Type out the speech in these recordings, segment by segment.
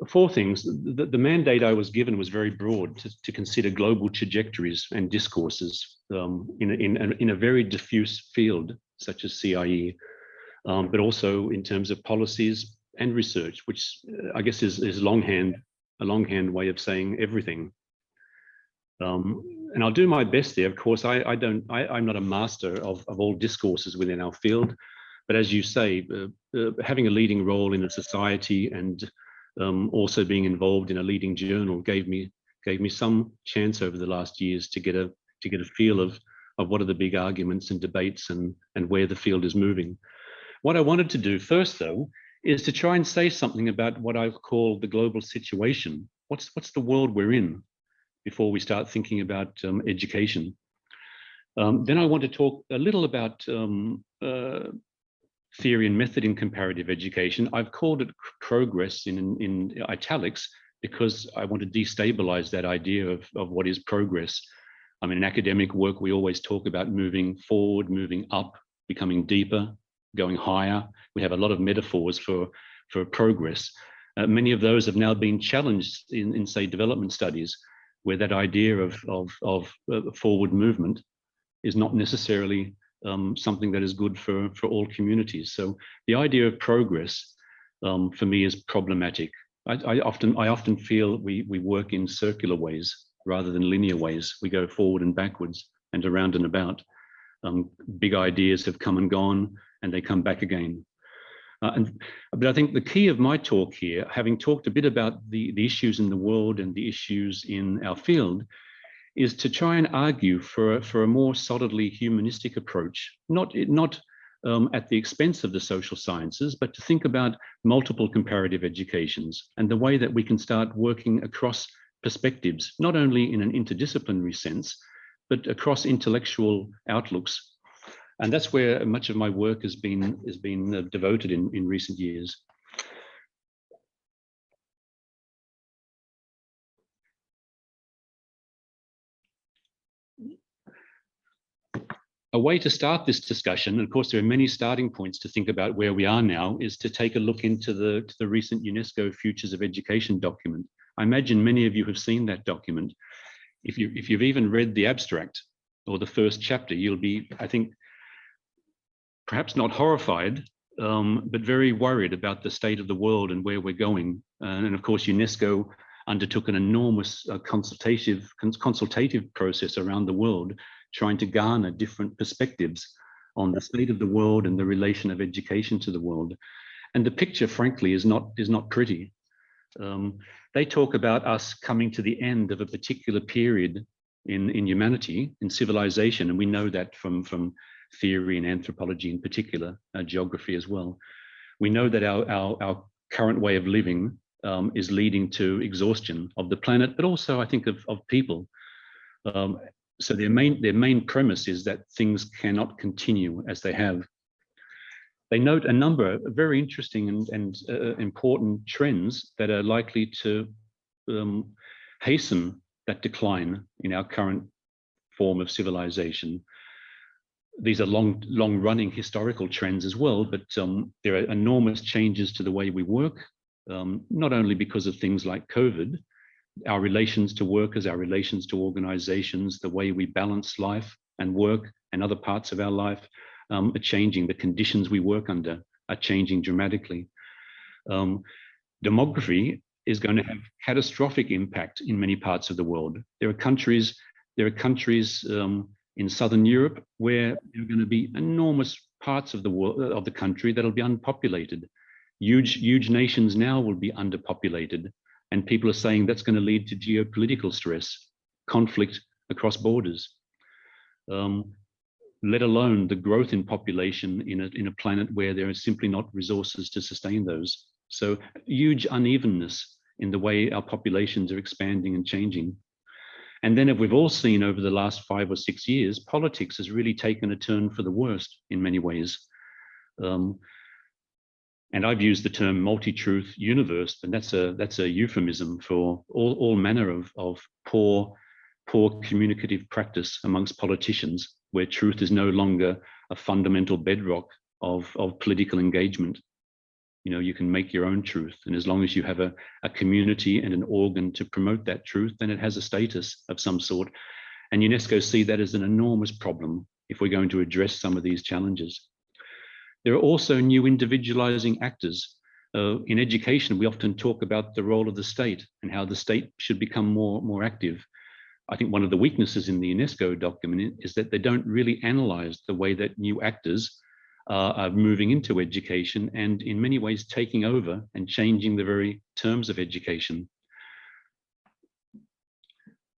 four things. The mandate I was given was very broad to consider global trajectories and discourses in a very diffuse field such as CIE, but also in terms of policies and research, which I guess is a longhand way of saying everything. And I'll do my best there. Of course, I'm not a master of all discourses within our field, but as you say, having a leading role in a society and also being involved in a leading journal gave me some chance over the last years to get a feel of what are the big arguments and debates and where the field is moving. What I wanted to do first, though, is to try and say something about what I've called the global situation. What's the world we're in before we start thinking about education. Then I want to talk a little about theory and method in comparative education. I've called it progress in italics because I want to destabilize that idea of what is progress. I mean, in academic work, we always talk about moving forward, moving up, becoming deeper, going higher. We have a lot of metaphors for progress. Many of those have now been challenged in say, development studies, where that idea of forward movement is not necessarily something that is good for all communities. So the idea of progress for me is problematic. I often feel we work in circular ways rather than linear ways. We go forward and backwards and around and about. Big ideas have come and gone and they come back again. But I think the key of my talk here, having talked a bit about the issues in the world and the issues in our field, is to try and argue for a more solidly humanistic approach, not at the expense of the social sciences, but to think about multiple comparative educations and the way that we can start working across perspectives, not only in an interdisciplinary sense, but across intellectual outlooks. And that's where much of my work has been devoted in recent years. A way to start this discussion, and of course there are many starting points to think about where we are now, is to take a look into the recent UNESCO Futures of Education document. I imagine many of you have seen that document. If you've even read the abstract or the first chapter, you'll be, I think, perhaps not horrified, but very worried about the state of the world and where we're going. And of course, UNESCO undertook an enormous consultative process around the world, trying to garner different perspectives on the state of the world and the relation of education to the world. And the picture, frankly, is not pretty. They talk about us coming to the end of a particular period in humanity, in civilization, and we know that from theory and anthropology in particular, geography as well. We know that our current way of living is leading to exhaustion of the planet, but also I think of people. So their main premise is that things cannot continue as they have. They note a number of very interesting and important trends that are likely to hasten that decline in our current form of civilization. These are long-running historical trends as well, but there are enormous changes to the way we work, not only because of things like COVID, our relations to workers, our relations to organizations, the way we balance life and work and other parts of our life are changing. The conditions we work under are changing dramatically. Demography is going to have catastrophic impact in many parts of the world. There are countries in Southern Europe where there are going to be enormous parts of the world, of the country, that'll be unpopulated. Huge nations now will be underpopulated. And people are saying that's going to lead to geopolitical stress, conflict across borders, let alone the growth in population in a planet where there are simply not resources to sustain those. So huge unevenness in the way our populations are expanding and changing. And then, if we've all seen over the last 5 or 6 years, politics has really taken a turn for the worst in many ways. And I've used the term multi-truth universe, and that's a euphemism for all manner of poor communicative practice amongst politicians, where truth is no longer a fundamental bedrock of political engagement. You know, you can make your own truth. And as long as you have a community and an organ to promote that truth, then it has a status of some sort. And UNESCO see that as an enormous problem if we're going to address some of these challenges. There are also new individualizing actors. In education, we often talk about the role of the state and how the state should become more active. I think one of the weaknesses in the UNESCO document is that they don't really analyze the way that new actors are moving into education and in many ways taking over and changing the very terms of education.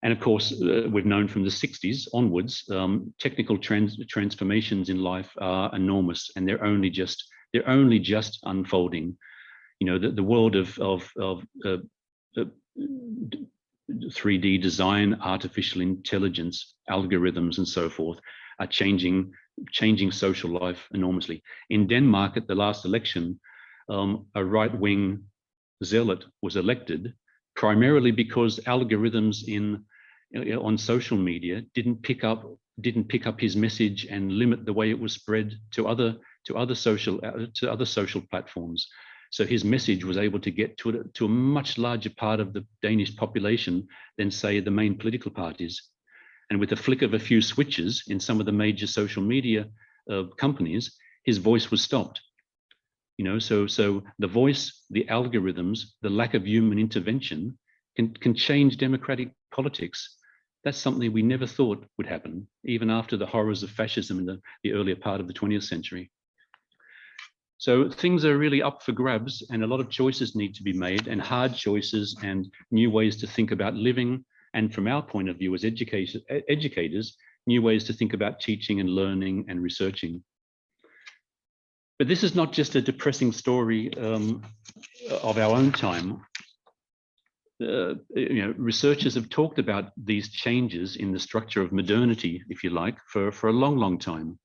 And of course, we've known from the 60s onwards, technical transformations in life are enormous, and they're only just unfolding. You know, the world of 3D design, artificial intelligence, algorithms, and so forth are changing social life enormously. In Denmark, at the last election, a right-wing zealot was elected primarily because algorithms on social media didn't pick up his message and limit the way it was spread to other social platforms. So his message was able to get to a much larger part of the Danish population than, say, the main political parties. And with a flick of a few switches in some of the major social media companies, his voice was stopped. You know, so the voice, the algorithms, the lack of human intervention can change democratic politics. That's something we never thought would happen, even after the horrors of fascism in the earlier part of the 20th century. So things are really up for grabs, and a lot of choices need to be made, and hard choices and new ways to think about living. And from our point of view as educators, new ways to think about teaching and learning and researching. But this is not just a depressing story of our own time. You know, researchers have talked about these changes in the structure of modernity, if you like, for a long time.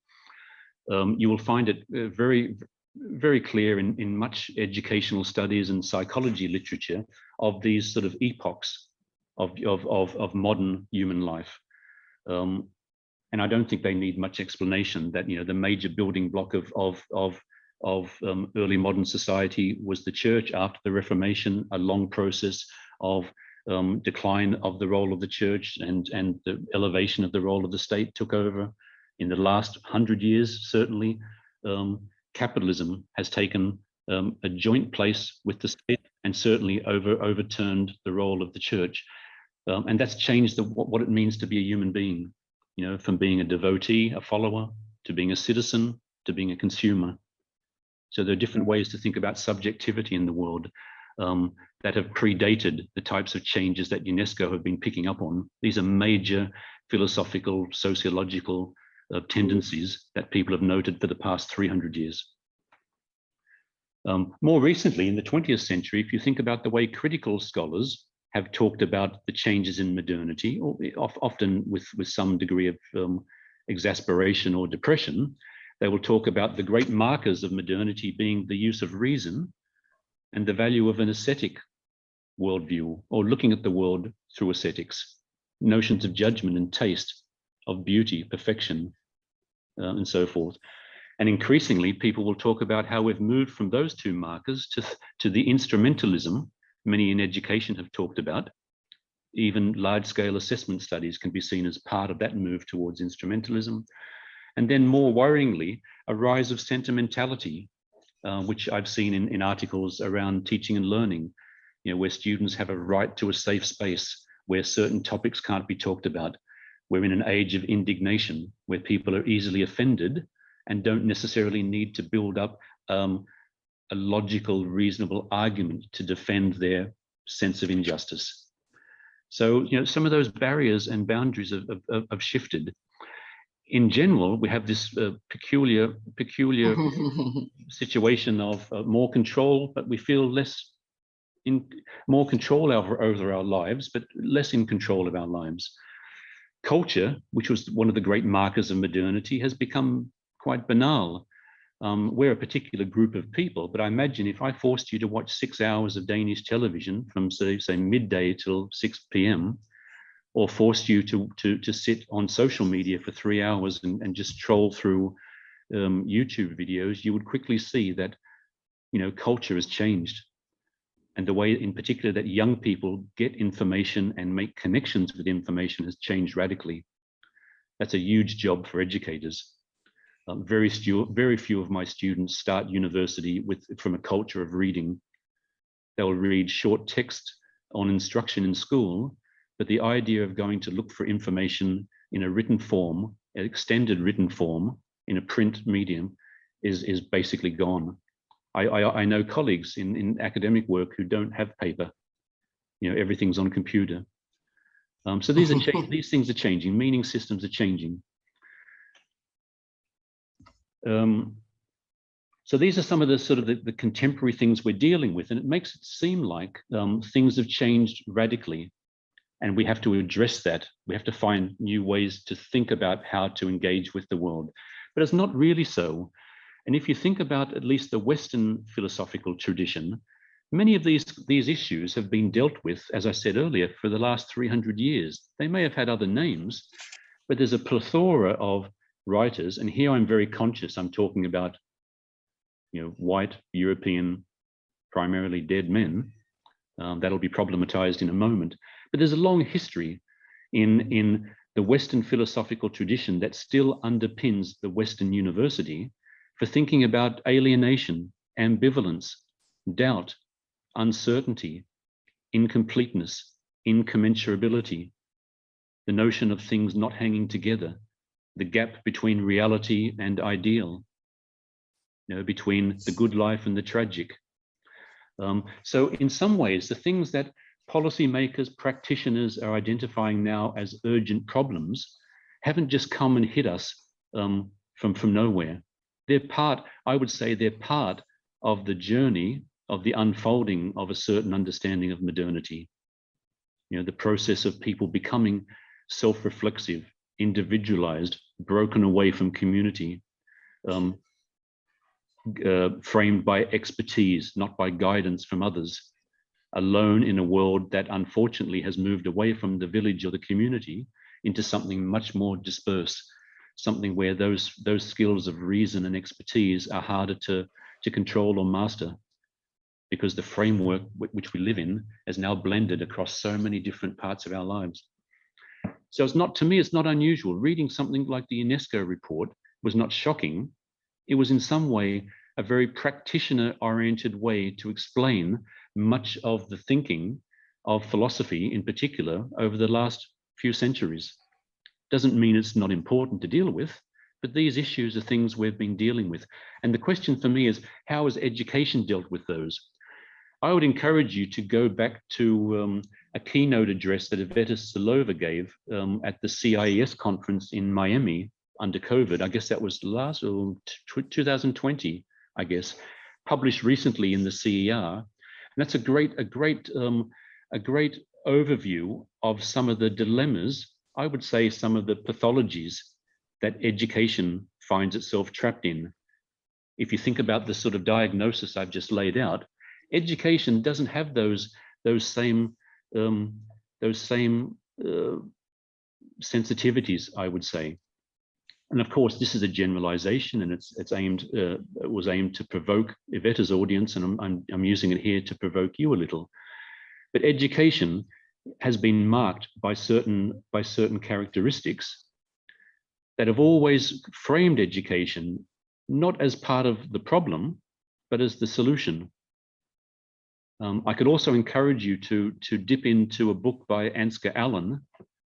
You will find it very clear in much educational studies and psychology literature of these sort of epochs of modern human life. And I don't think they need much explanation that, you know, the major building block of early modern society was the church after the Reformation, a long process of decline of the role of the church and the elevation of the role of the state took over. In the last 100 years, certainly, capitalism has taken a joint place with the state and certainly overturned the role of the church. And that's changed what it means to be a human being, you know, from being a devotee, a follower, to being a citizen, to being a consumer. So there are different ways to think about subjectivity in the world that have predated the types of changes that UNESCO have been picking up on. These are major philosophical, sociological tendencies that people have noted for the past 300 years. More recently, in the 20th century, if you think about the way critical scholars have talked about the changes in modernity, or often with some degree of exasperation or depression, they will talk about the great markers of modernity being the use of reason and the value of an ascetic worldview, or looking at the world through ascetics, notions of judgment and taste, of beauty, perfection, and so forth. And increasingly, people will talk about how we've moved from those two markers to the instrumentalism many in education have talked about. Even large-scale assessment studies can be seen as part of that move towards instrumentalism. And then more worryingly, a rise of sentimentality, which I've seen in articles around teaching and learning, you know, where students have a right to a safe space, where certain topics can't be talked about. We're in an age of indignation, where people are easily offended and don't necessarily need to build up a logical, reasonable argument to defend their sense of injustice. So, you know, some of those barriers and boundaries have shifted. In general, we have this peculiar situation of more control, but we feel more control over our lives, but less in control of our lives. Culture, which was one of the great markers of modernity, has become quite banal. We're a particular group of people, but I imagine if I forced you to watch 6 hours of Danish television from say midday till 6 p.m., or forced you to sit on social media for 3 hours and just troll through YouTube videos, you would quickly see that, culture has changed. And the way in particular that young people get information and make connections with information has changed radically. That's a huge job for educators. Very few of my students start university from a culture of reading. They'll read short text on instruction in school, but the idea of going to look for information in a written form, an extended written form, in a print medium, is basically gone. I know colleagues in academic work who don't have paper. Everything's on computer. So these things are changing. Meaning systems are changing. So these are some of the sort of the contemporary things we're dealing with, and it makes it seem like things have changed radically, and we have to address that. We have to find new ways to think about how to engage with the world, but it's not really so. And if you think about at least the Western philosophical tradition, many of these issues have been dealt with, as I said earlier, for the last 300 years. They may have had other names, but there's a plethora of writers, and here I'm very conscious, I'm talking about white, European, primarily dead men. That'll be problematized in a moment. But there's a long history in the Western philosophical tradition that still underpins the Western university for thinking about alienation, ambivalence, doubt, uncertainty, incompleteness, incommensurability, the notion of things not hanging together, the gap between reality and ideal, between the good life and the tragic. So in some ways, the things that policymakers, practitioners are identifying now as urgent problems haven't just come and hit us from nowhere. They're part, I would say, they're part of the journey of the unfolding of a certain understanding of modernity. The process of people becoming self-reflexive, individualized, broken away from community, framed by expertise, not by guidance from others, alone in a world that unfortunately has moved away from the village or the community into something much more dispersed, something where those skills of reason and expertise are harder to control or master, because the framework which we live in is now blended across so many different parts of our lives. So it's not, to me, it's not unusual. Reading something like the UNESCO report was not shocking. It was in some way a very practitioner-oriented way to explain much of the thinking of philosophy in particular over the last few centuries. Doesn't mean it's not important to deal with, but these issues are things we've been dealing with. And the question for me is, how has education dealt with those? I would encourage you to go back to a keynote address that Iveta Silova gave at the CIES conference in Miami under COVID. I guess that was last 2020, I guess, published recently in the CER. And that's a great overview of some of the dilemmas, I would say some of the pathologies that education finds itself trapped in. If you think about the sort of diagnosis I've just laid out, education doesn't have those same sensitivities, I would say. And of course, this is a generalization, and it was aimed to provoke Iveta's audience, and I'm using it here to provoke you a little. But education has been marked by certain characteristics that have always framed education not as part of the problem, but as the solution. I could also encourage you to dip into a book by Ansgar Allen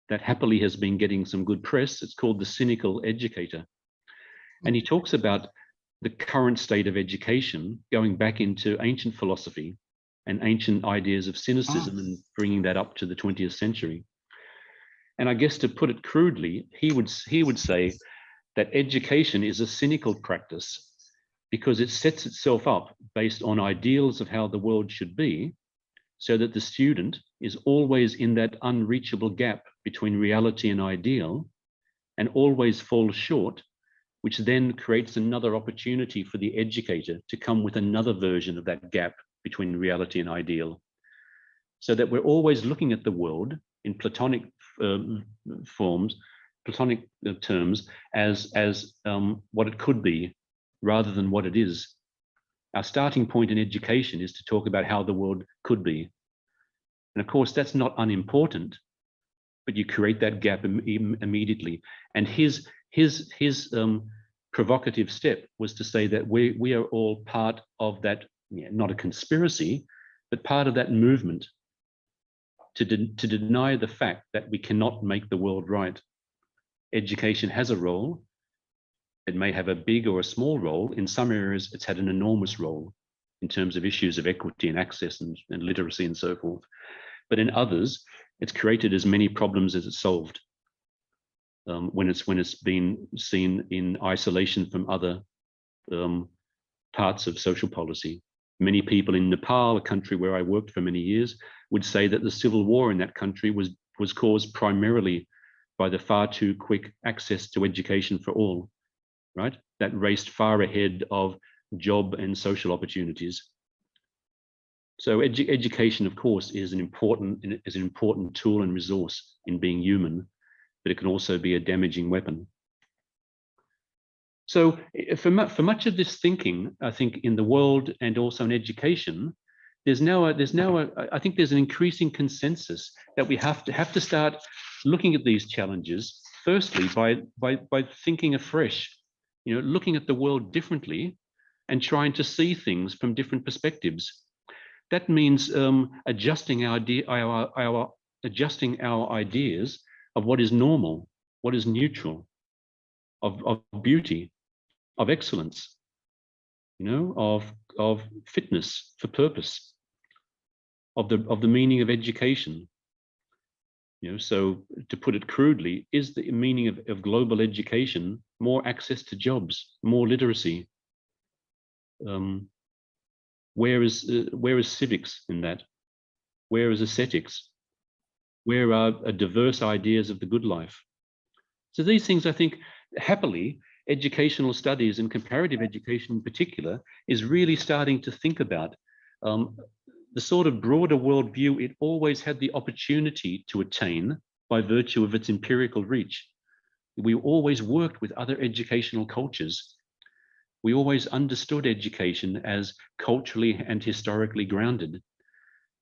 that happily has been getting some good press. It's called The Cynical Educator. And he talks about the current state of education, going back into ancient philosophy and ancient ideas of cynicism and bringing that up to the 20th century. And I guess to put it crudely, he would say that education is a cynical practice because it sets itself up based on ideals of how the world should be, so that the student is always in that unreachable gap between reality and ideal and always falls short, which then creates another opportunity for the educator to come with another version of that gap between reality and ideal. So that we're always looking at the world in Platonic forms, Platonic terms, as what it could be rather than what it is. Our starting point in education is to talk about how the world could be. And of course, that's not unimportant, but you create that gap immediately. And his provocative step was to say that we are all part of that, not a conspiracy, but part of that movement to deny the fact that we cannot make the world right. Education has a role. It may have a big or a small role. In some areas, it's had an enormous role in terms of issues of equity and access and literacy and so forth. But in others, it's created as many problems as it's solved when it's been seen in isolation from other parts of social policy. Many people in Nepal, a country where I worked for many years, would say that the civil war in that country was caused primarily by the far too quick access to education for all, right? That raced far ahead of job and social opportunities. So education, of course, is an important tool and resource in being human, but it can also be a damaging weapon. So for much of this thinking, I think in the world and also in education, I think there's an increasing consensus that we have to start looking at these challenges, firstly, by thinking afresh, looking at the world differently and trying to see things from different perspectives. That means adjusting our ideas of what is normal, what is neutral, of beauty, of excellence, of fitness for purpose, of the meaning of education. So to put it crudely, is the meaning of global education more access to jobs, more literacy? Where is civics in that? Where is aesthetics? Where are diverse ideas of the good life? So these things, I think, happily, educational studies and comparative education in particular is really starting to think about the sort of broader worldview it always had the opportunity to attain by virtue of its empirical reach. We always worked with other educational cultures. We always understood education as culturally and historically grounded.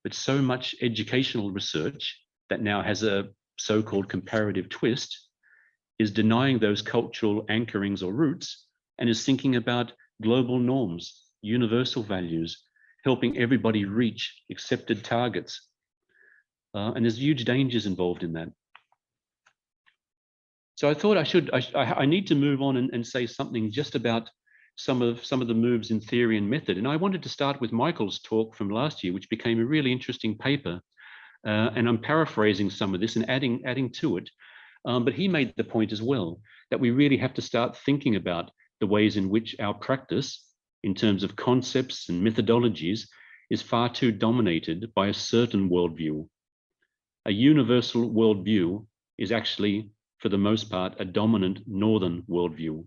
But so much educational research that now has a so-called comparative twist is denying those cultural anchorings or roots and is thinking about global norms, universal values, helping everybody reach accepted targets. And there's huge dangers involved in that. So I thought I need to move on and say something just about some of the moves in theory and method. And I wanted to start with Michael's talk from last year, which became a really interesting paper. And I'm paraphrasing some of this and adding to it. But he made the point as well that we really have to start thinking about the ways in which our practice, in terms of concepts and methodologies, is far too dominated by a certain worldview. A universal worldview is actually, for the most part, a dominant northern worldview.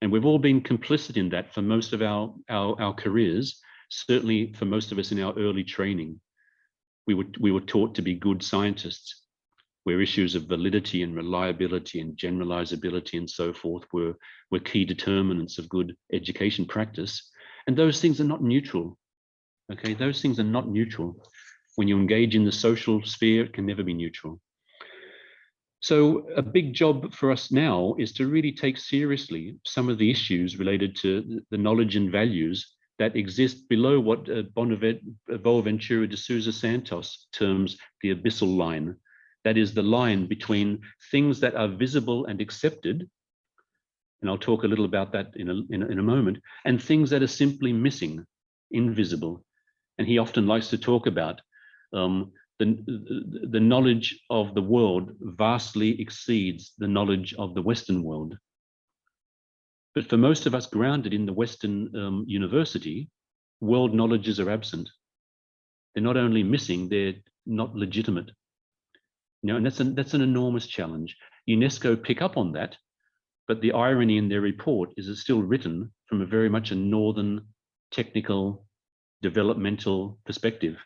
And we've all been complicit in that for most of our careers, certainly for most of us in our early training. We were taught to be good scientists, where issues of validity and reliability and generalizability and so forth were key determinants of good education practice. And those things are not neutral. Okay, those things are not neutral. When you engage in the social sphere, it can never be neutral. So a big job for us now is to really take seriously some of the issues related to the knowledge and values that exist below what Boaventura de Sousa Santos terms the abyssal line. That is the line between things that are visible and accepted, and I'll talk a little about that in a moment, and things that are simply missing, invisible. And he often likes to talk about the knowledge of the world vastly exceeds the knowledge of the Western world. But for most of us grounded in the Western university, world knowledges are absent. They're not only missing, they're not legitimate. And that's an enormous challenge. UNESCO pick up on that, but the irony in their report is it's still written from a very much a northern, technical, developmental perspective.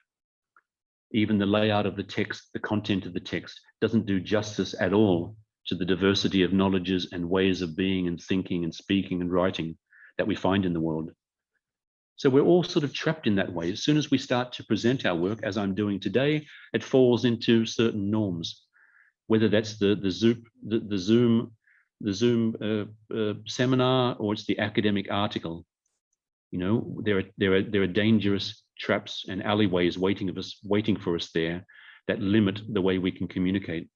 Even the layout of the text, the content of the text, doesn't do justice at all to the diversity of knowledges and ways of being and thinking and speaking and writing that we find in the world. So we're all sort of trapped in that way. As soon as we start to present our work, as I'm doing today, it falls into certain norms, whether that's the Zoom seminar, or it's the academic article. You know, there are dangerous traps and alleyways waiting for us there that limit the way we can communicate.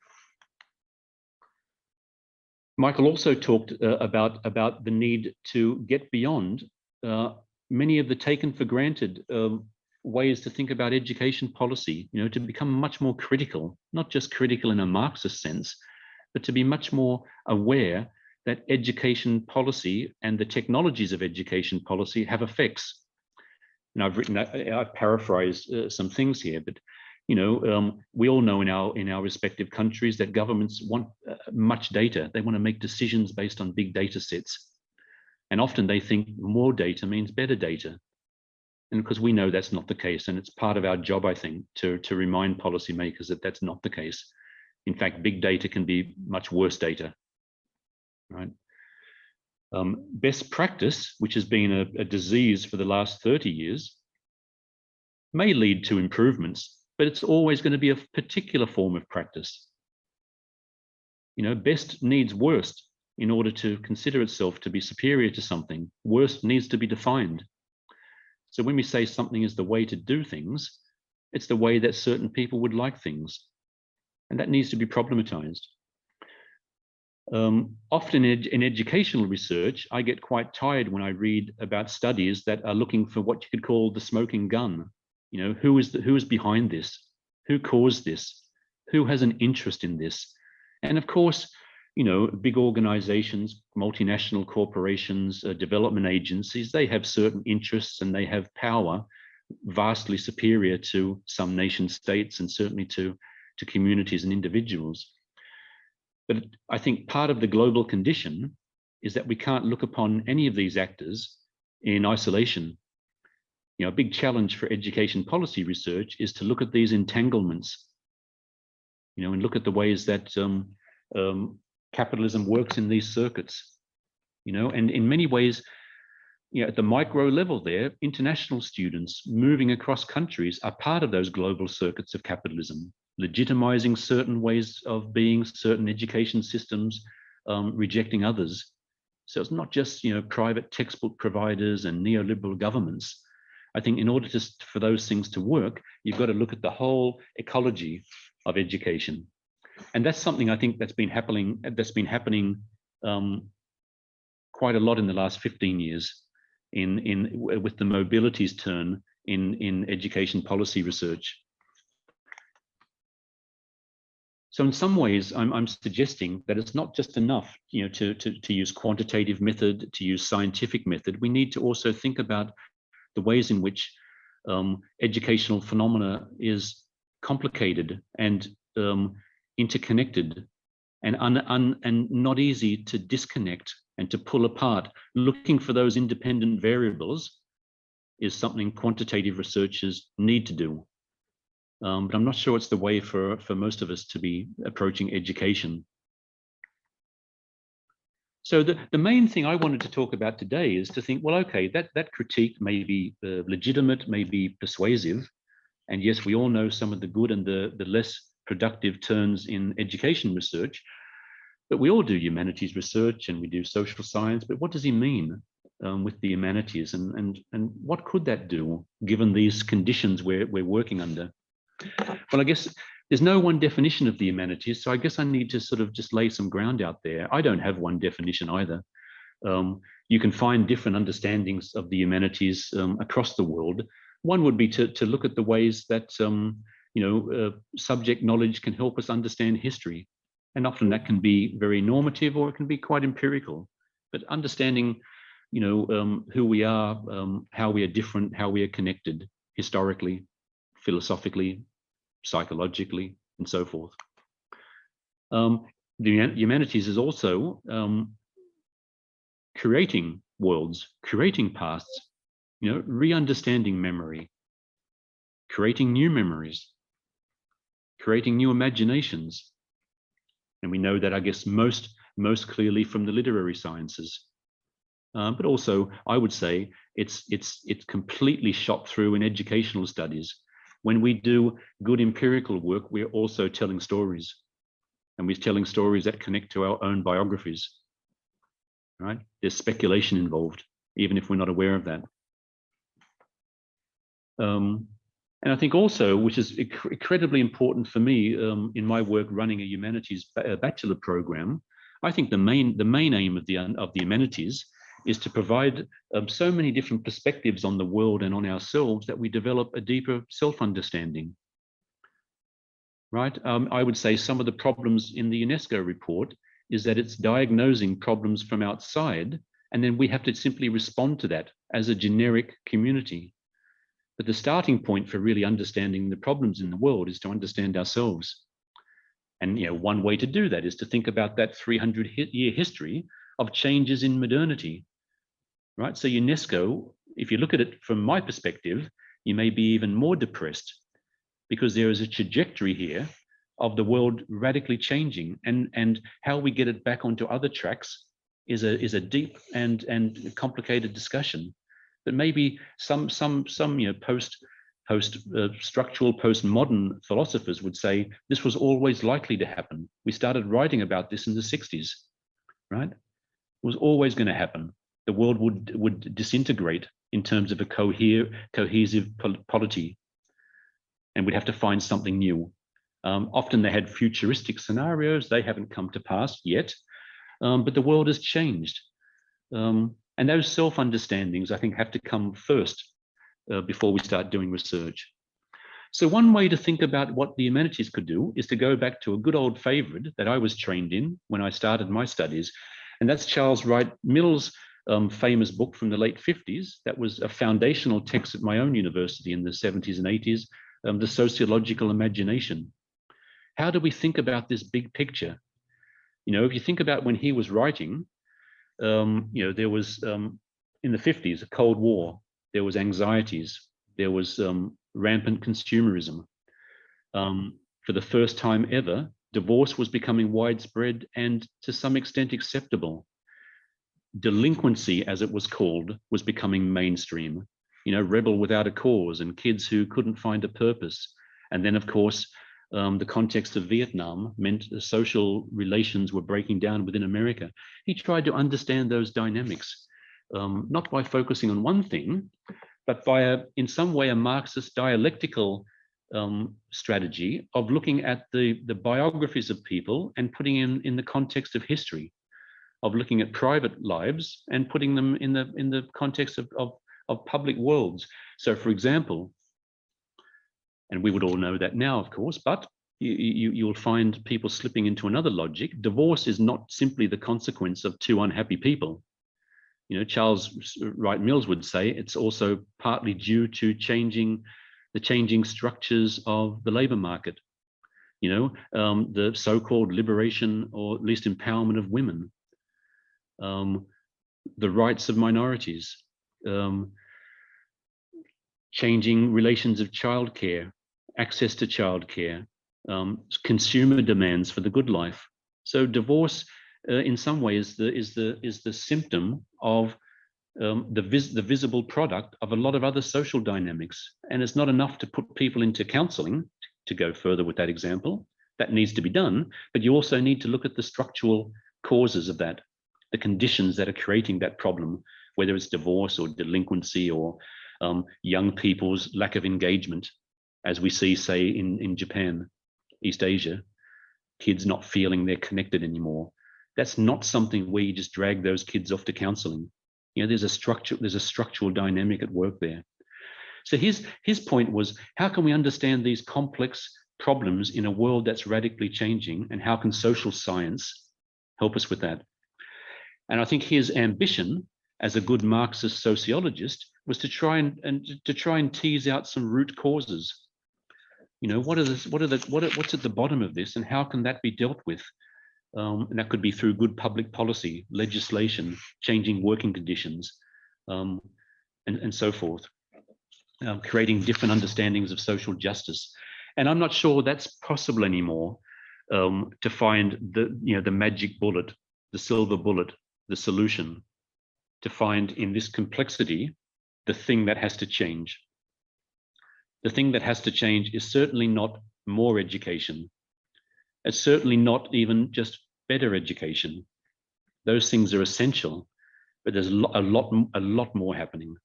Michael also talked about the need to get beyond many of the taken for granted ways to think about education policy, you know, to become much more critical, not just critical in a Marxist sense, but to be much more aware that education policy and the technologies of education policy have effects. And I've paraphrased some things here, but you know, we all know in our respective countries that governments want much data. They want to make decisions based on big data sets. And often they think more data means better data. And because we know that's not the case, and it's part of our job, I think, to remind policymakers that that's not the case. In fact, big data can be much worse data, right? Best practice, which has been a disease for the last 30 years, may lead to improvements, but it's always going to be a particular form of practice. You know, best needs worst in order to consider itself to be superior to something. Worst needs to be defined. So when we say something is the way to do things, it's the way that certain people would like things. And that needs to be problematized. Often in educational research, I get quite tired when I read about studies that are looking for what you could call the smoking gun. You know, who is behind this? Who caused this? Who has an interest in this? And of course, you know, big organizations, multinational corporations, development agencies, they have certain interests and they have power vastly superior to some nation states and certainly to communities and individuals. But I think part of the global condition is that we can't look upon any of these actors in isolation. You know, a big challenge for education policy research is to look at these entanglements, you know, and look at the ways that capitalism works in these circuits, you know, and in many ways, you know, at the micro level there, international students moving across countries are part of those global circuits of capitalism, legitimizing certain ways of being, certain education systems, rejecting others. So it's not just, you know, private textbook providers and neoliberal governments. I think in order for those things to work, you've got to look at the whole ecology of education. And that's something I think that's been happening quite a lot in the last 15 years with the mobilities turn in education policy research. So in some ways, I'm suggesting that it's not just enough, you know, to use quantitative method, to use scientific method. We need to also think about the ways in which educational phenomena is complicated and interconnected and not easy to disconnect and to pull apart. Looking for those independent variables is something quantitative researchers need to do. But I'm not sure it's the way for most of us to be approaching education. So the main thing I wanted to talk about today is to think, well, okay, that critique may be legitimate, may be persuasive. And yes, we all know some of the good and the less productive turns in education research, but we all do humanities research and we do social science. But what does he mean with the humanities, and what could that do given these conditions we're working under? Well, I guess there's no one definition of the humanities, so I guess I need to sort of just lay some ground out there. I don't have one definition either. You can find different understandings of the humanities across the world. One would be to look at the ways that subject knowledge can help us understand history. And often that can be very normative or it can be quite empirical. But understanding, you know, who we are, how we are different, how we are connected historically, philosophically, psychologically, and so forth. The humanities is also creating worlds, creating pasts, you know, re-understanding memory, creating new memories, creating new imaginations. And we know that, I guess, most clearly from the literary sciences. But also, I would say it's completely shot through in educational studies. When we do good empirical work, we're also telling stories, and we're telling stories that connect to our own biographies. Right? There's speculation involved, even if we're not aware of that. And I think also, which is incredibly important for me in my work running a humanities bachelor program, I think the main aim of the humanities is to provide so many different perspectives on the world and on ourselves that we develop a deeper self-understanding. Right? I would say some of the problems in the UNESCO report is that it's diagnosing problems from outside, and then we have to simply respond to that as a generic community. But the starting point for really understanding the problems in the world is to understand ourselves. And one way to do that is to think about that 300-year history of changes in modernity. Right? So UNESCO, if you look at it from my perspective, you may be even more depressed because there is a trajectory here of the world radically changing, and how we get it back onto other tracks is a deep and complicated discussion. But maybe some post-structural, postmodern philosophers would say this was always likely to happen. We started writing about this in the 60s, right? It was always going to happen. The world would disintegrate in terms of a cohesive polity, and we'd have to find something new. Often they had futuristic scenarios. They haven't come to pass yet, but the world has changed. And those self-understandings, I think, have to come first before we start doing research. So one way to think about what the humanities could do is to go back to a good old favorite that I was trained in when I started my studies, and that's Charles Wright Mill's famous book from the late 50s. That was a foundational text at my own university in the 70s and 80s, the Sociological Imagination. How do we think about this big picture? If you think about when he was writing, there was in the 50s a Cold War, there was anxieties, there was rampant consumerism. For the first time ever, divorce was becoming widespread and to some extent acceptable. Delinquency, as it was called, was becoming mainstream. Rebel without a cause and kids who couldn't find a purpose. And then, of course, the context of Vietnam meant the social relations were breaking down within America. He tried to understand those dynamics, not by focusing on one thing, but by, in some way, a Marxist dialectical strategy of looking at the biographies of people and putting in the context of history, of looking at private lives and putting them in the context of public worlds. So, for example, and we would all know that now, of course, but you'll find people slipping into another logic. Divorce is not simply the consequence of two unhappy people. Charles Wright Mills would say it's also partly due to the changing structures of the labor market. The so-called liberation, or at least empowerment of women, the rights of minorities, changing relations of childcare, access to childcare, consumer demands for the good life. So divorce, in some way, is the symptom of the visible product of a lot of other social dynamics. And it's not enough to put people into counseling, to go further with that example. That needs to be done, but you also need to look at the structural causes of that, the conditions that are creating that problem, whether it's divorce or delinquency or young people's lack of engagement, as we see, say, in Japan, East Asia, kids not feeling they're connected anymore. That's not something where you just drag those kids off to counseling. There's a structural dynamic at work there. So his point was, how can we understand these complex problems in a world that's radically changing, and how can social science help us with that? And I think his ambition as a good Marxist sociologist was to try and tease out some root causes. What's at the bottom of this, and how can that be dealt with? And that could be through good public policy, legislation, changing working conditions, and so forth, creating different understandings of social justice. And I'm not sure that's possible anymore, to find the magic bullet, the silver bullet, the solution to find in this complexity the thing that has to change. The thing that has to change is certainly not more education. It's certainly not even just better education. Those things are essential, but there's a lot more happening,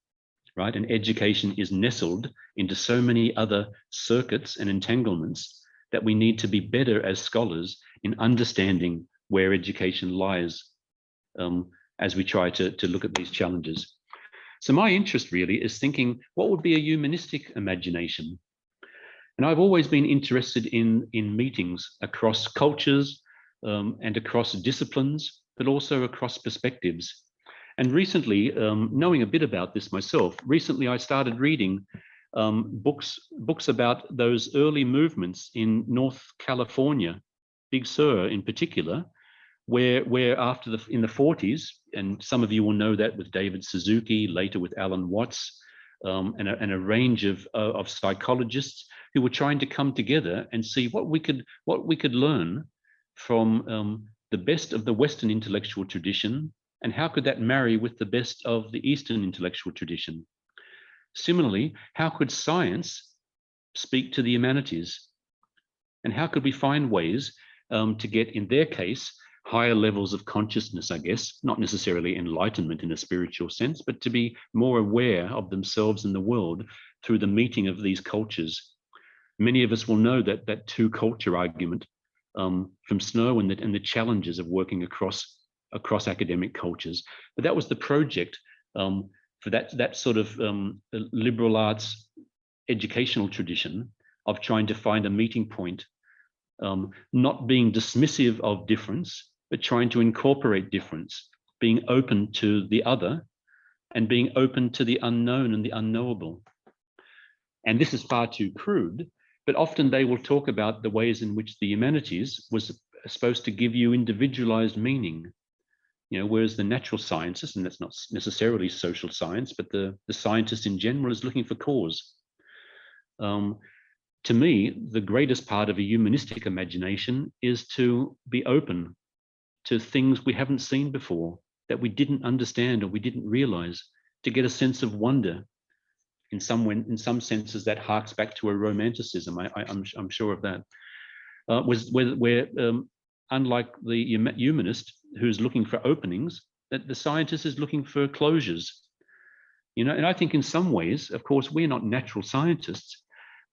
right? And education is nestled into so many other circuits and entanglements that we need to be better as scholars in understanding where education lies as we try to look at these challenges. So my interest really is thinking, what would be a humanistic imagination? And I've always been interested in meetings across cultures and across disciplines, but also across perspectives. And recently, knowing a bit about this myself, recently I started reading books about those early movements in North California, Big Sur in particular, where after in the 40s, and some of you will know that with David Suzuki, later with Alan Watts, and a range of psychologists who were trying to come together and see what we could learn from the best of the Western intellectual tradition, and how could that marry with the best of the Eastern intellectual tradition. Similarly, how could science speak to the humanities? And how could we find ways to get, in their case, higher levels of consciousness, I guess, not necessarily enlightenment in a spiritual sense, but to be more aware of themselves and the world through the meeting of these cultures. Many of us will know that two culture argument from Snow and the challenges of working across academic cultures. But that was the project for that sort of liberal arts educational tradition of trying to find a meeting point, not being dismissive of difference, but trying to incorporate difference, being open to the other and being open to the unknown and the unknowable. And this is far too crude, but often they will talk about the ways in which the humanities was supposed to give you individualized meaning, whereas the natural sciences, and that's not necessarily social science, but the scientist in general is looking for cause. To me, the greatest part of a humanistic imagination is to be open to things we haven't seen before, that we didn't understand or we didn't realize, to get a sense of wonder. In some senses, that harks back to a romanticism. I'm sure of that. Where unlike the humanist who's looking for openings, that the scientist is looking for closures. And I think in some ways, of course, we're not natural scientists,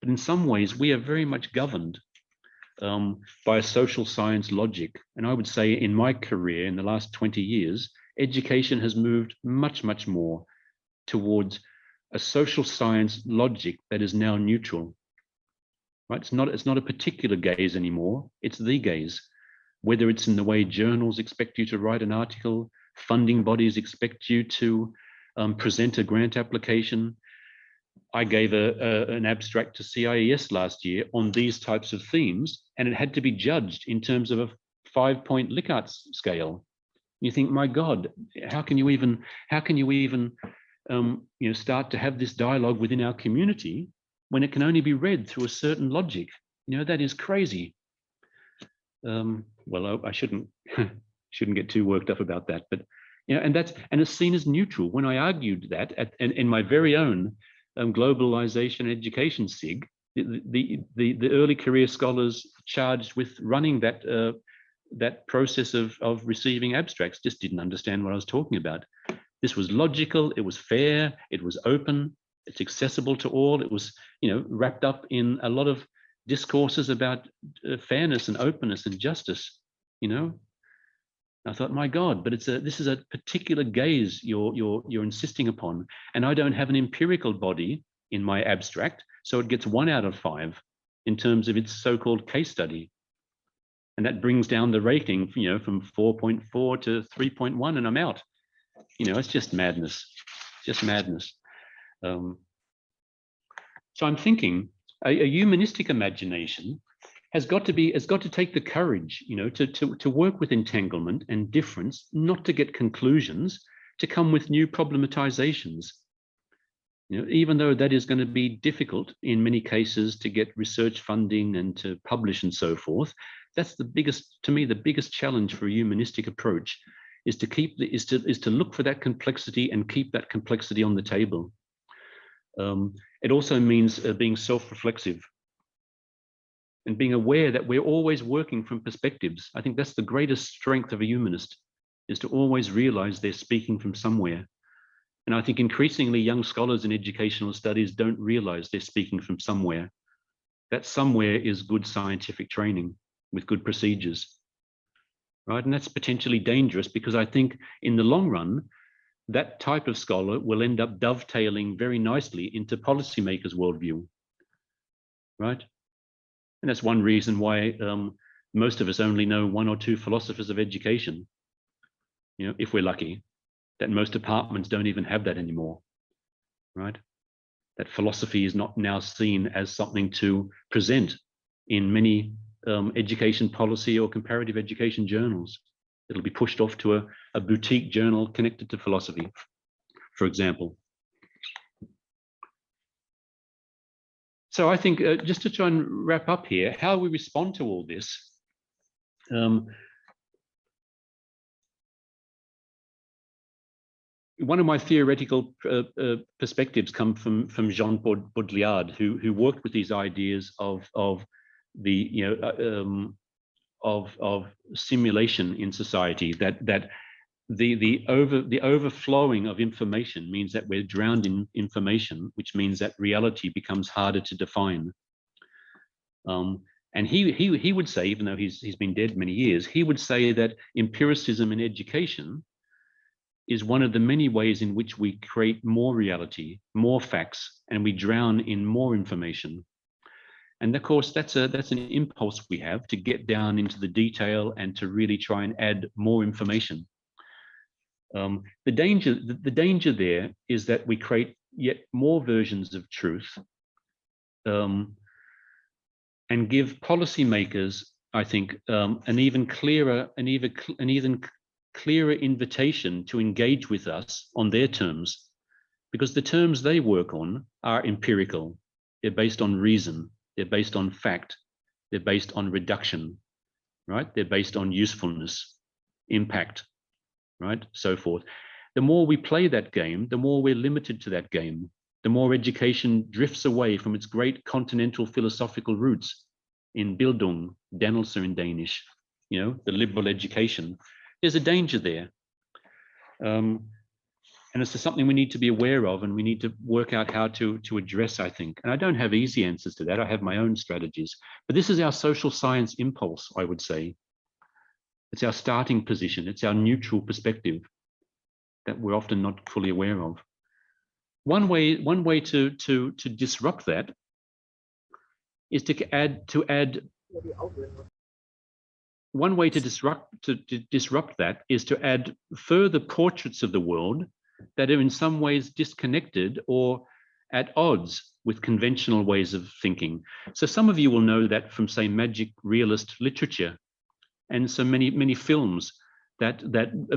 but in some ways we are very much governed by a social science logic. And I would say in my career, in the last 20 years, education has moved much, much more towards a social science logic that is now neutral. Right? It's not a particular gaze anymore, it's the gaze. Whether it's in the way journals expect you to write an article, funding bodies expect you to present a grant application. I gave an abstract to CIES last year on these types of themes, and it had to be judged in terms of a 5-point Likert scale. You think, my God, how can you even start to have this dialogue within our community when it can only be read through a certain logic? That is crazy. Well, I shouldn't get too worked up about that, but and it's seen as neutral. When I argued that in my very own globalization education SIG, the early career scholars charged with running that process of receiving abstracts just didn't understand what I was talking about. This was logical, it was fair, it was open, it's accessible to all. It was wrapped up in a lot of discourses about fairness and openness and justice. I thought, my God, but this is a particular gaze you're insisting upon, and I don't have an empirical body in my abstract, so it gets 1 out of 5 in terms of its so-called case study, and that brings down the rating, from 4.4 to 3.1, and I'm out. It's just madness, just madness. So I'm thinking a humanistic imagination has got to take the courage, to work with entanglement and difference, not to get conclusions, to come with new problematizations. Even though that is going to be difficult in many cases to get research funding and to publish and so forth, that's the biggest challenge for a humanistic approach, is to keep the, is to look for that complexity and keep that complexity on the table. It also means being self-reflexive and being aware that we're always working from perspectives. I think that's the greatest strength of a humanist, is to always realize they're speaking from somewhere. And I think increasingly young scholars in educational studies don't realize they're speaking from somewhere. That somewhere is good scientific training with good procedures, right? And that's potentially dangerous, because I think in the long run, that type of scholar will end up dovetailing very nicely into policymakers' worldview, right? And that's one reason why most of us only know one or two philosophers of education, you know, if we're lucky, that most departments don't even have that anymore, right? That philosophy is not now seen as something to present in many education policy or comparative education journals. It'll be pushed off to a boutique journal connected to philosophy, for example. So I think just to try and wrap up here, how we respond to all this. One of my theoretical perspectives come from Jean Baudrillard, who worked with these ideas of the, you know, of simulation in society, that the overflowing of information means that we're drowned in information, which means that reality becomes harder to define. And he would say, even though he's been dead many years, he would say that empiricism in education is one of the many ways in which we create more reality, more facts, and we drown in more information. And of course, that's an impulse we have to get down into the detail and to really try and add more information. The danger there is that we create yet more versions of truth, and give policymakers, I think, an even clearer invitation to engage with us on their terms, because the terms they work on are empirical. They're based on reason. They're based on fact. They're based on reduction, right? They're based on usefulness, impact, right? So forth. The more we play that game, the more we're limited to that game. The more education drifts away from its great continental philosophical roots in Bildung, Dannelse in Danish, you know, the liberal education. There's a danger there. And it's something we need to be aware of, and we need to work out how to address, I think. And I don't have easy answers to that. I have my own strategies. But this is our social science impulse, I would say. It's our starting position. It's our neutral perspective that we're often not fully aware of. One way to disrupt that is to add. One way to disrupt that is to add further portraits of the world that are in some ways disconnected or at odds with conventional ways of thinking. So some of you will know that from, say, magic realist literature, and so many films that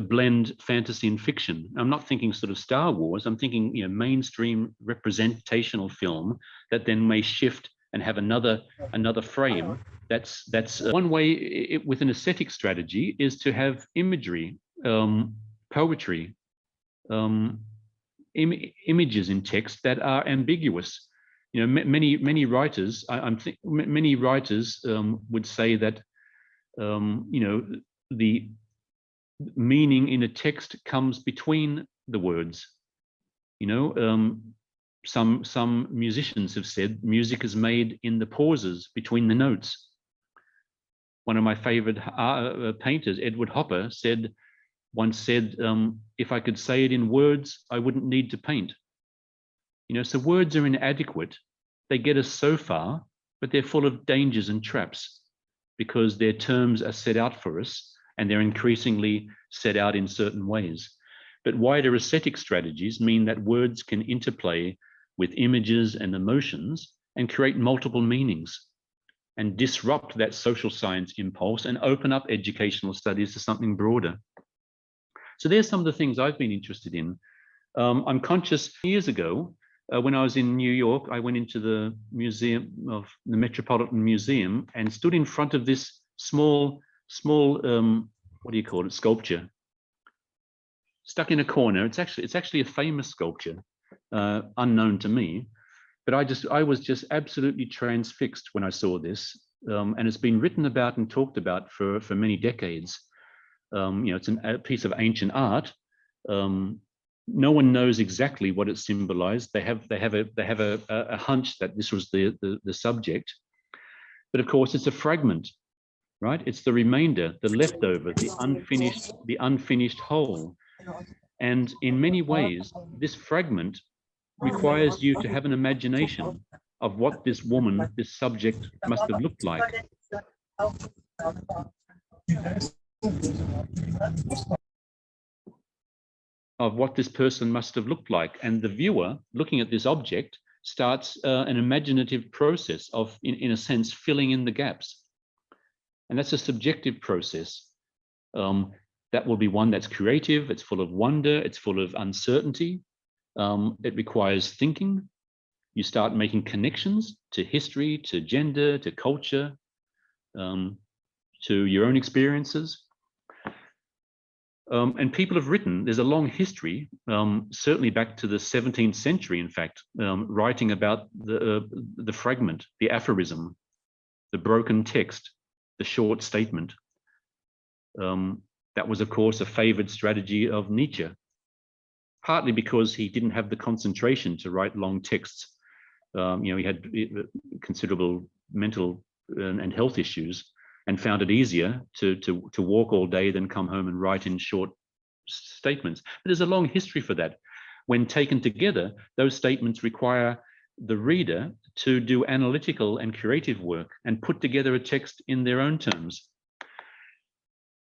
blend fantasy and fiction. I'm not thinking sort of Star Wars. I'm thinking, you know, mainstream representational film that then may shift and have another frame. That's one way with an aesthetic strategy, is to have imagery, poetry, images in text that are ambiguous. You know, many writers, many writers would say that, you know, the meaning in a text comes between the words. You know, some musicians have said music is made in the pauses between the notes. One of my favorite painters, Edward Hopper, once said, if I could say it in words, I wouldn't need to paint. You know, so words are inadequate. They get us so far, but they're full of dangers and traps, because their terms are set out for us, and they're increasingly set out in certain ways. But wider aesthetic strategies mean that words can interplay with images and emotions and create multiple meanings, and disrupt that social science impulse and open up educational studies to something broader. So there's some of the things I've been interested in. I'm conscious years ago, when I was in New York, I went into the museum of the Metropolitan Museum and stood in front of this small, what do you call it, sculpture. stuck in a corner. It's actually a famous sculpture, unknown to me, but I was just absolutely transfixed when I saw this, and it's been written about and talked about for many decades. It's a piece of ancient art. No one knows exactly what it symbolized. They have a hunch that this was the subject, but of course it's a fragment, right? It's the remainder, the leftover, the unfinished whole. And in many ways, this fragment requires you to have an imagination of what this woman, this subject, must have looked like. Of what this person must have looked like. And the viewer, looking at this object, starts an imaginative process of, in a sense, filling in the gaps. And that's a subjective process. That will be one that's creative, it's full of wonder, it's full of uncertainty. It requires thinking. You start making connections to history, to gender, to culture, to your own experiences. And people have written, there's a long history, certainly back to the 17th century, in fact, writing about the fragment, the aphorism, the broken text, the short statement. That was, of course, a favored strategy of Nietzsche, partly because he didn't have the concentration to write long texts. He had considerable mental and health issues, and found it easier to walk all day than come home and write in short statements. But there's a long history for that. When taken together, those statements require the reader to do analytical and creative work and put together a text in their own terms.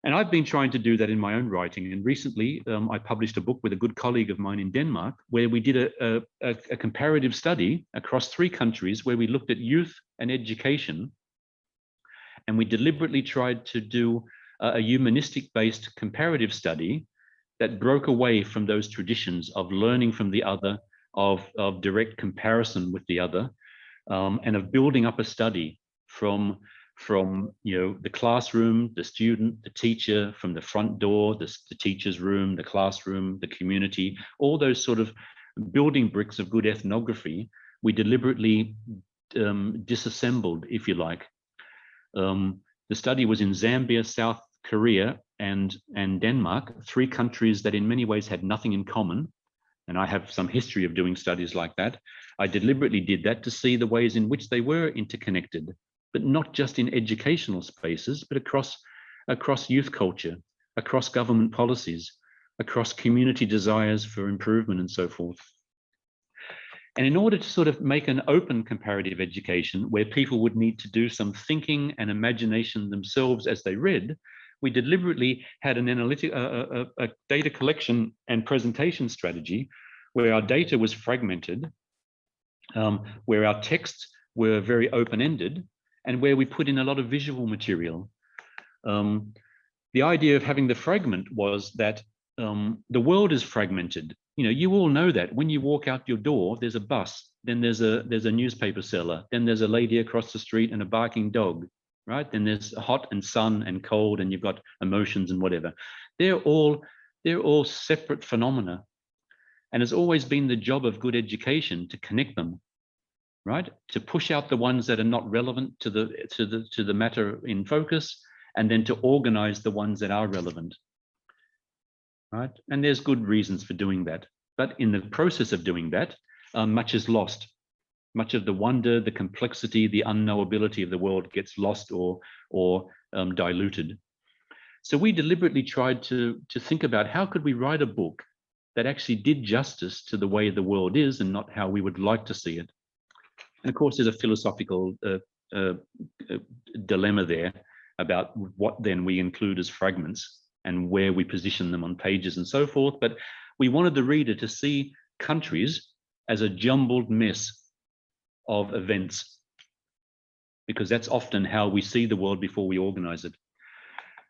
And I've been trying to do that in my own writing. And recently, I published a book with a good colleague of mine in Denmark, where we did a comparative study across 3 countries where we looked at youth and education. And we deliberately tried to do a humanistic-based comparative study that broke away from those traditions of learning from the other, of direct comparison with the other, and of building up a study from the classroom, the student, the teacher, from the front door, the teacher's room, the classroom, the community, all those sort of building bricks of good ethnography. We deliberately disassembled, if you like. The study was in Zambia, South Korea, and Denmark, 3 countries that in many ways had nothing in common. And I have some history of doing studies like that. I deliberately did that to see the ways in which they were interconnected, but not just in educational spaces, but across youth culture, across government policies, across community desires for improvement and so forth. And in order to sort of make an open comparative education where people would need to do some thinking and imagination themselves as they read, we deliberately had an a data collection and presentation strategy where our data was fragmented, where our texts were very open-ended, and where we put in a lot of visual material. The idea of having the fragment was that the world is fragmented. You all know that when you walk out your door, there's a bus, then there's a newspaper seller, then there's a lady across the street and a barking dog, right? Then there's hot and sun and cold, and you've got emotions and whatever. They're all separate phenomena, and it's always been the job of good education to connect them, right? To push out the ones that are not relevant to the matter in focus, and then to organize the ones that are relevant. Right? And there's good reasons for doing that. But in the process of doing that, much is lost. Much of the wonder, the complexity, the unknowability of the world gets lost or diluted. So we deliberately tried to think about how could we write a book that actually did justice to the way the world is and not how we would like to see it. And of course, there's a philosophical dilemma there about what then we include as fragments and where we position them on pages and so forth. But we wanted the reader to see countries as a jumbled mess of events, because that's often how we see the world before we organize it.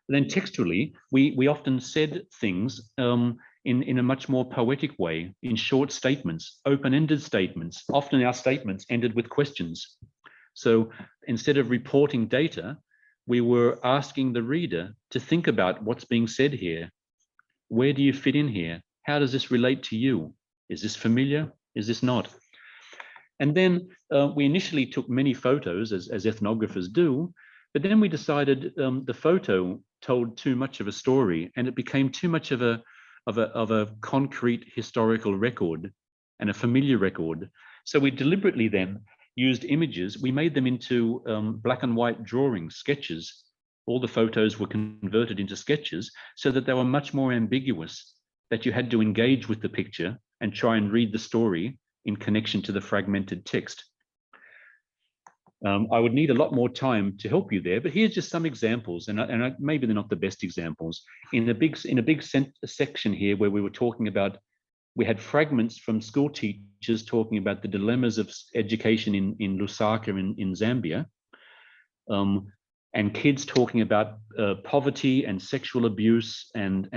And then textually, we often said things in a much more poetic way, in short statements, open-ended statements. Often our statements ended with questions. So instead of reporting data, we were asking the reader to think about what's being said here. Where do you fit in here? How does this relate to you? Is this familiar? Is this not? And then we initially took many photos, as ethnographers do, but then we decided the photo told too much of a story, and it became too much of a concrete historical record and a familiar record. So we deliberately then used images. We made them into black and white drawings, sketches. All the photos were converted into sketches so that they were much more ambiguous, that you had to engage with the picture and try and read the story in connection to the fragmented text. I would need a lot more time to help you there, but here's just some examples, and maybe they're not the best examples. In a big section here where we were talking about, we had fragments from school teachers talking about the dilemmas of education in Lusaka in Zambia, and kids talking about poverty and sexual abuse and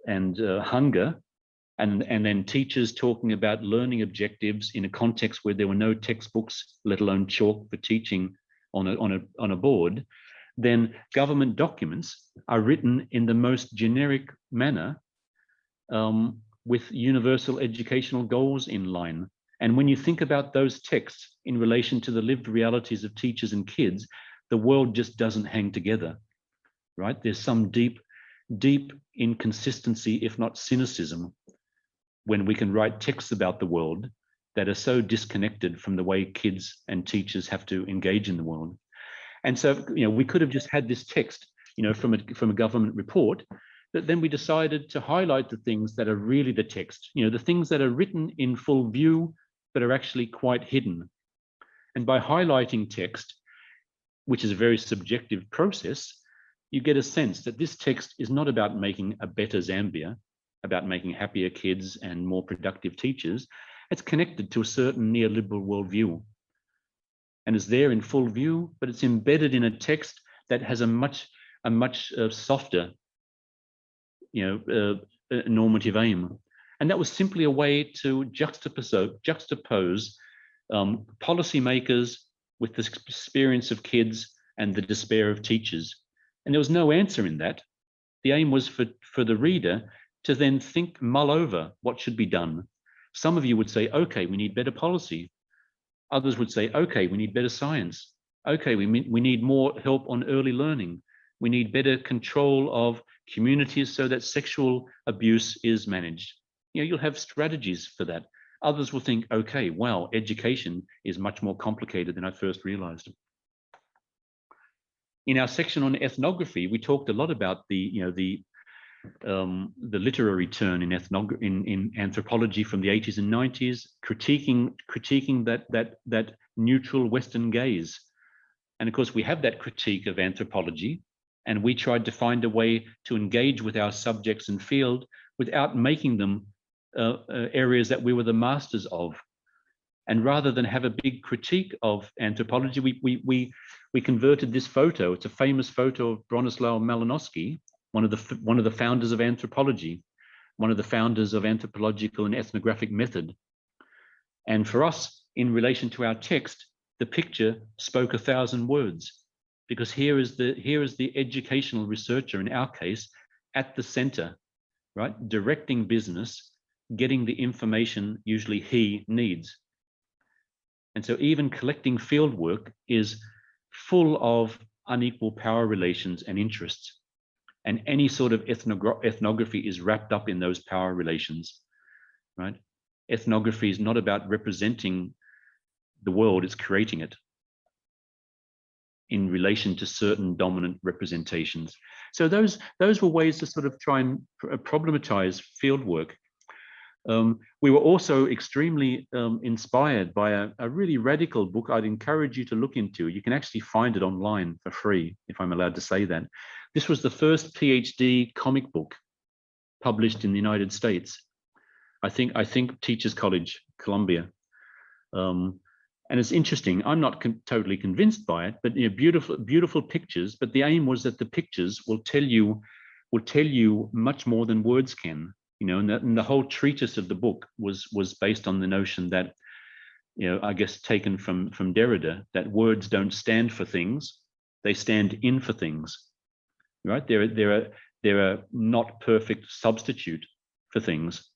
hunger. And then teachers talking about learning objectives in a context where there were no textbooks, let alone chalk for teaching on a board. Then government documents are written in the most generic manner with universal educational goals in line. And when you think about those texts in relation to the lived realities of teachers and kids, the world just doesn't hang together, right? There's some deep inconsistency, if not cynicism, when we can write texts about the world that are so disconnected from the way kids and teachers have to engage in the world. And so, we could have just had this text, from a government report, but then we decided to highlight the things that are really the text, the things that are written in full view, but are actually quite hidden. And by highlighting text, which is a very subjective process, you get a sense that this text is not about making a better Zambia, about making happier kids and more productive teachers. It's connected to a certain neoliberal worldview. And it's there in full view, but it's embedded in a text that has a much softer, normative aim. And that was simply a way to juxtapose policymakers with the experience of kids and the despair of teachers. And there was no answer in that. The aim was for the reader to then mull over what should be done. Some of you would say, okay, we need better policy. Others would say, okay, we need better science. Okay, we need more help on early learning. We need better control of communities so that sexual abuse is managed. You'll have strategies for that. Others will think, okay, wow, education is much more complicated than I first realized. In our section on ethnography, we talked a lot about the literary turn in anthropology from the 80s and 90s, critiquing that neutral Western gaze. And of course, we have that critique of anthropology, and we tried to find a way to engage with our subjects and field without making them areas that we were the masters of. And rather than have a big critique of anthropology, we converted this photo. It's a famous photo of Bronislaw Malinowski, one of the founders of anthropology, one of the founders of anthropological and ethnographic method. And for us, in relation to our text, the picture spoke 1,000 words, because here is the educational researcher, in our case, at the center, right? Directing business, getting the information usually he needs. And so even collecting field work is full of unequal power relations and interests. And any sort of ethnography is wrapped up in those power relations, right? Ethnography is not about representing the world, it's creating it in relation to certain dominant representations. So those were ways to sort of try and problematize field work. We were also extremely inspired by a really radical book I'd encourage you to look into. You can actually find it online for free, if I'm allowed to say that. This was the first PhD comic book published in the United States. I think Teachers College, Columbia. And it's interesting. I'm not totally convinced by it, but beautiful pictures. But the aim was that the pictures will tell you much more than words can. And the whole treatise of the book was based on the notion that, I guess taken from Derrida, that words don't stand for things, they stand in for things, right? There They're a not perfect substitute for things.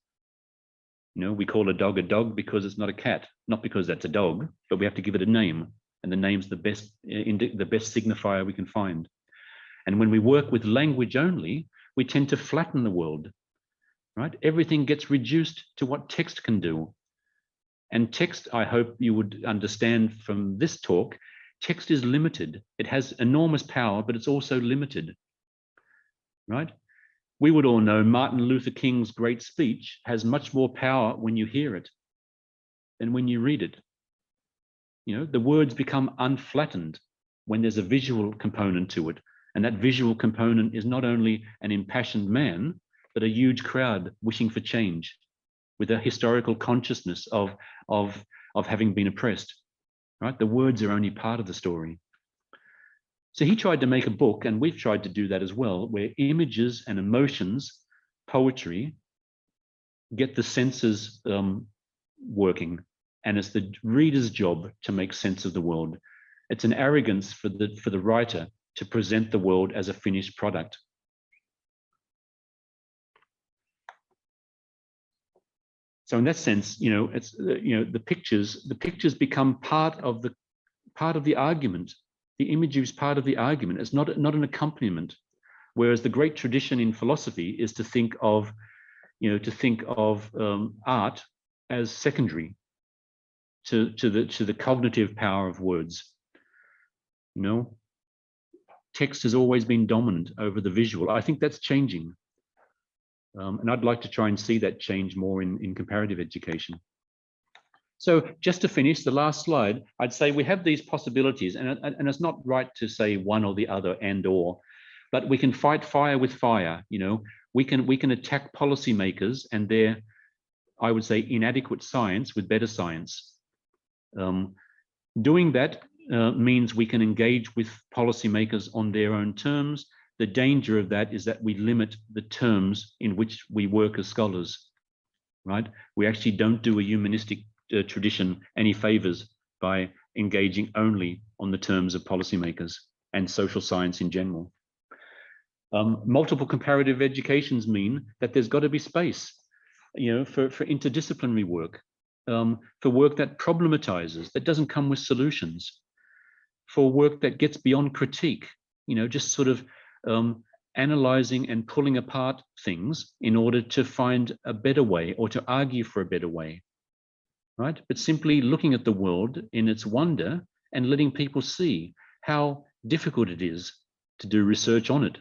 We call a dog because it's not a cat, not because that's a dog, but we have to give it a name, and the name's the best signifier we can find. And when we work with language only, we tend to flatten the world, right? Everything gets reduced to what text can do. And text, I hope you would understand from this talk, text is limited. It has enormous power, but it's also limited, right? We would all know Martin Luther King's great speech has much more power when you hear it than when you read it. The words become unflattened when there's a visual component to it. And that visual component is not only an impassioned man, but a huge crowd wishing for change with a historical consciousness of having been oppressed, right? The words are only part of the story. So he tried to make a book, and we've tried to do that as well, where images and emotions, poetry, get the senses working. And it's the reader's job to make sense of the world. It's an arrogance for the writer to present the world as a finished product. So in that sense, it's the pictures become part of the argument. The imagery is part of the argument. It's not an accompaniment. Whereas the great tradition in philosophy is to think of art as secondary to the cognitive power of words. Text has always been dominant over the visual. I think that's changing. And I'd like to try and see that change more in comparative education. So just to finish, the last slide, I'd say we have these possibilities, and it's not right to say one or the other and or, but we can fight fire with fire. We can attack policymakers and their, I would say, inadequate science with better science. Doing that means we can engage with policymakers on their own terms. The danger of that is that we limit the terms in which we work as scholars, right? We actually don't do a humanistic tradition any favors by engaging only on the terms of policymakers and social science in general. Multiple comparative educations mean that there's got to be space, for interdisciplinary work, for work that problematizes, that doesn't come with solutions, for work that gets beyond critique, just sort of analyzing and pulling apart things in order to find a better way or to argue for a better way, right? But simply looking at the world in its wonder and letting people see how difficult it is to do research on it.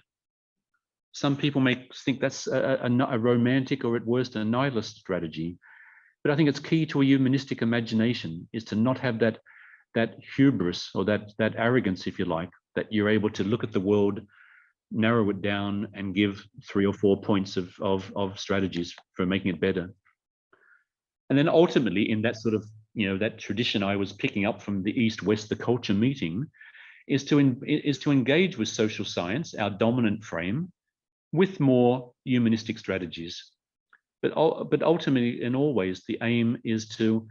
Some people may think that's a romantic or at worst a nihilist strategy, but I think it's key to a humanistic imagination is to not have that hubris or that arrogance, if you like, that you're able to look at the world, narrow it down and give 3 or 4 points of strategies for making it better. And then ultimately in that sort of, that tradition I was picking up from the East-West, the culture meeting, is to engage with social science, our dominant frame, with more humanistic strategies. But ultimately and always the aim is to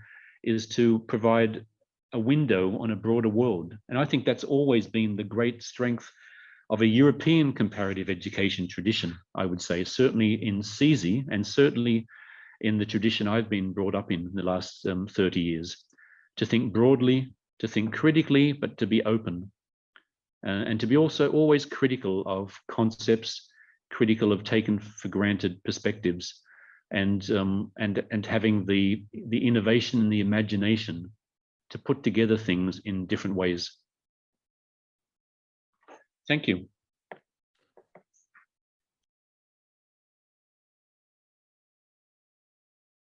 provide a window on a broader world. And I think that's always been the great strength of a European comparative education tradition, I would say, certainly in CESI and certainly in the tradition I've been brought up in the last 30 years, to think broadly, to think critically, but to be open. And to be also always critical of concepts, critical of taken for granted perspectives, and having the innovation and the imagination to put together things in different ways. Thank you.